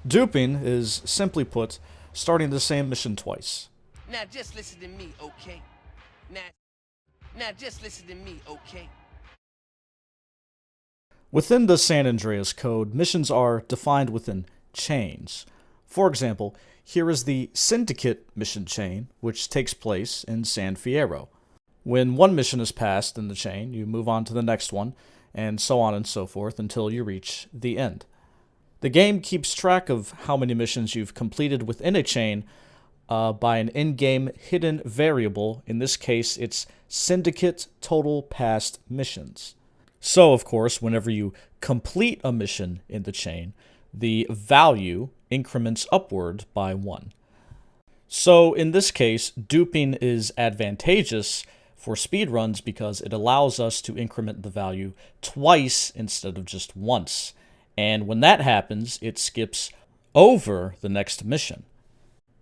Duping is, simply put, starting the same mission twice. Now just listen to me, okay? Now just listen to me, okay? Within the San Andreas code, missions are defined within chains. For example, here is the Syndicate mission chain, which takes place in San Fierro. When one mission is passed in the chain, you move on to the next one, and so on and so forth until you reach the end. The game keeps track of how many missions you've completed within a chain by an in-game hidden variable. In this case, it's Syndicate Total Past Missions. So, of course, whenever you complete a mission in the chain, the value increments upward by 1. So, in this case, duping is advantageous for speedruns because it allows us to increment the value twice instead of just once. And when that happens, it skips over the next mission.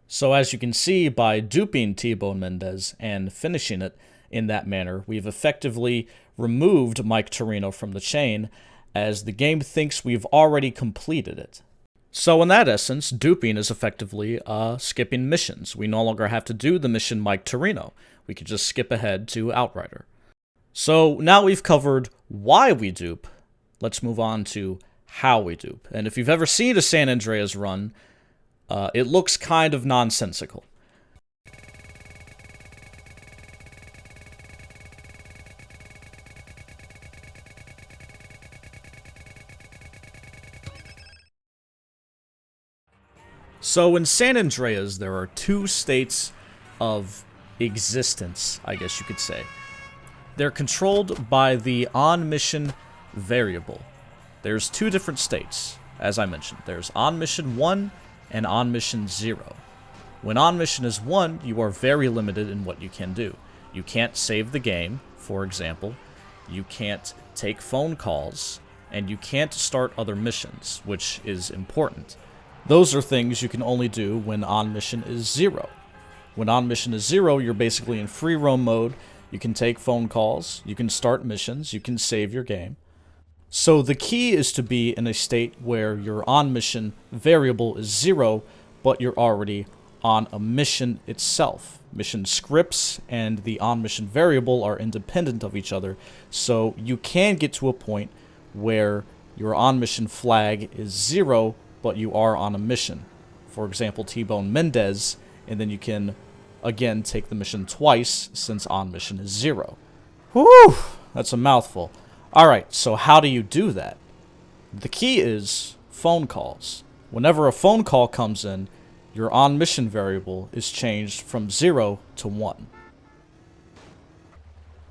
So as you can see, by duping T-Bone Mendez and finishing it in that manner, we've effectively removed Mike Torino from the chain, as the game thinks we've already completed it. So in that essence, duping is effectively skipping missions. We no longer have to do the mission Mike Torino. We could just skip ahead to Outrider. So now we've covered why we dupe. Let's move on to how we dupe. And if you've ever seen a San Andreas run, it looks kind of nonsensical. So in San Andreas, there are two states of existence, I guess you could say. They're controlled by the on-mission variable. There's two different states, as I mentioned. There's on-mission 1 and on-mission 0. When on-mission is 1, you are very limited in what you can do. You can't save the game, for example. You can't take phone calls, and you can't start other missions, which is important. Those are things you can only do when on-mission is 0. When on-mission is 0, you're basically in free roam mode. You can take phone calls, you can start missions, you can save your game. So the key is to be in a state where your on-mission variable is 0, but you're already on a mission itself. Mission scripts and the on-mission variable are independent of each other, so you can get to a point where your on-mission flag is 0, but you are on a mission. For example, T-Bone Mendez, and then you can, again, take the mission twice, since on-mission is 0. Whew! That's a mouthful. Alright, so how do you do that? The key is phone calls. Whenever a phone call comes in, your on-mission variable is changed from 0 to 1.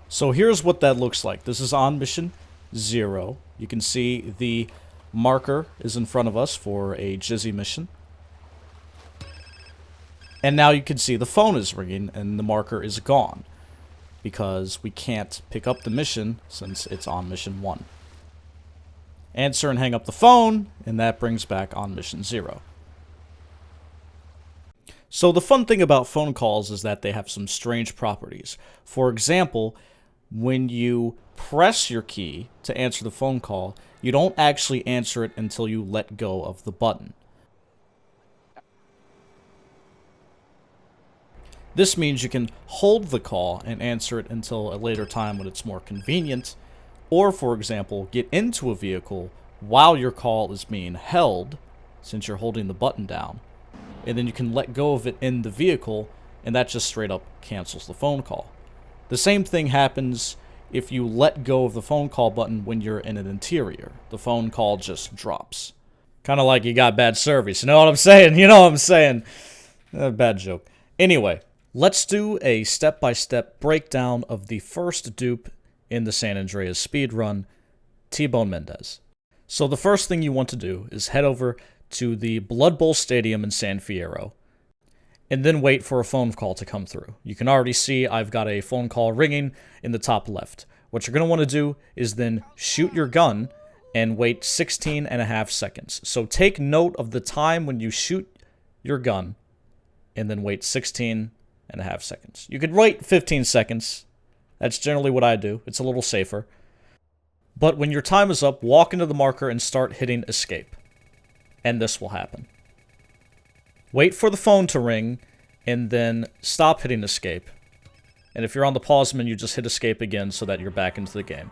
So here's what that looks like. This is on-mission 0. You can see the marker is in front of us for a Jizzy mission. And now you can see the phone is ringing and the marker is gone, because we can't pick up the mission since it's on mission 1. Answer and hang up the phone, and that brings back on mission 0. So the fun thing about phone calls is that they have some strange properties. For example, when you press your key to answer the phone call, you don't actually answer it until you let go of the button. This means you can hold the call and answer it until a later time when it's more convenient, or, for example, get into a vehicle while your call is being held, since you're holding the button down, and then you can let go of it in the vehicle, and that just straight up cancels the phone call. The same thing happens if you let go of the phone call button when you're in an interior. The phone call just drops. Kind of like you got bad service, you know what I'm saying? You know what I'm saying? Bad joke. Anyway. Let's do a step-by-step breakdown of the first dupe in the San Andreas speedrun, T-Bone Mendez. So the first thing you want to do is head over to the Blood Bowl Stadium in San Fierro, and then wait for a phone call to come through. You can already see I've got a phone call ringing in the top left. What you're going to want to do is then shoot your gun and wait 16.5 seconds. So take note of the time when you shoot your gun, and then wait 16.5 seconds. You could wait 15 seconds. That's generally what I do. It's a little safer. But when your time is up, walk into the marker and start hitting escape. And this will happen. Wait for the phone to ring, and then stop hitting escape. And if you're on the pause menu, just hit escape again so that you're back into the game.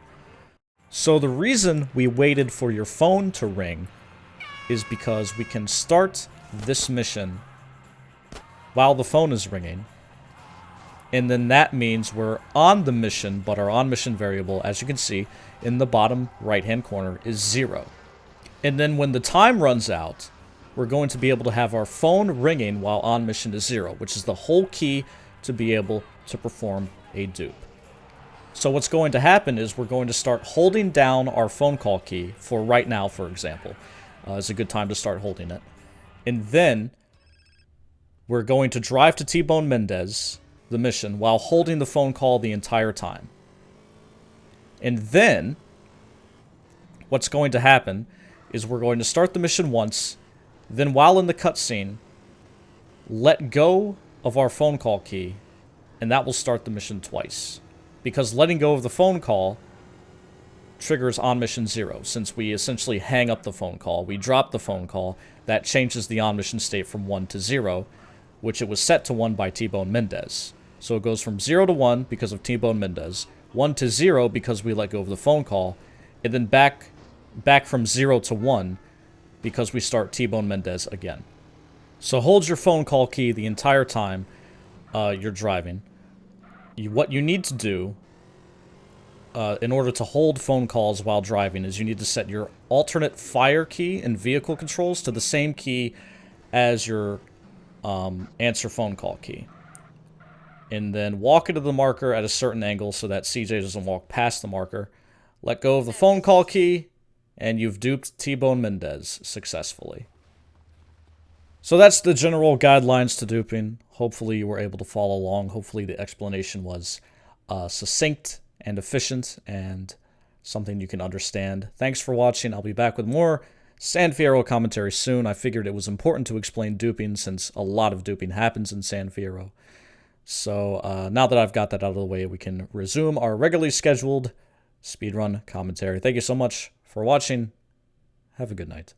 So the reason we waited for your phone to ring is because we can start this mission while the phone is ringing. And then that means we're on the mission, but our on-mission variable, as you can see, in the bottom right-hand corner is 0. And then when the time runs out, we're going to be able to have our phone ringing while on mission is 0, which is the whole key to be able to perform a dupe. So what's going to happen is we're going to start holding down our phone call key for right now, for example. It's a good time to start holding it. And then we're going to drive to T-Bone Mendez, the mission, while holding the phone call the entire time. And then what's going to happen is we're going to start the mission once, then while in the cutscene, let go of our phone call key, and that will start the mission twice. Because letting go of the phone call triggers on mission 0. Since we essentially hang up the phone call, we drop the phone call, that changes the on mission state from 1 to 0, which it was set to 1 by T-Bone Mendez. So it goes from 0 to 1 because of T-Bone Mendez, 1 to 0 because we let go of the phone call, and then back from 0 to 1 because we start T-Bone Mendez again. So hold your phone call key the entire time you're driving. What you need to do in order to hold phone calls while driving is you need to set your alternate fire key and vehicle controls to the same key as your answer phone call key. And then walk into the marker at a certain angle so that CJ doesn't walk past the marker. Let go of the phone call key, and you've duped T-Bone Mendez successfully. So that's the general guidelines to duping. Hopefully you were able to follow along. Hopefully the explanation was succinct and efficient and something you can understand. Thanks for watching. I'll be back with more San Fierro commentary soon. I figured it was important to explain duping since a lot of duping happens in San Fierro. So now that I've got that out of the way, we can resume our regularly scheduled speedrun commentary. Thank you so much for watching. Have a good night.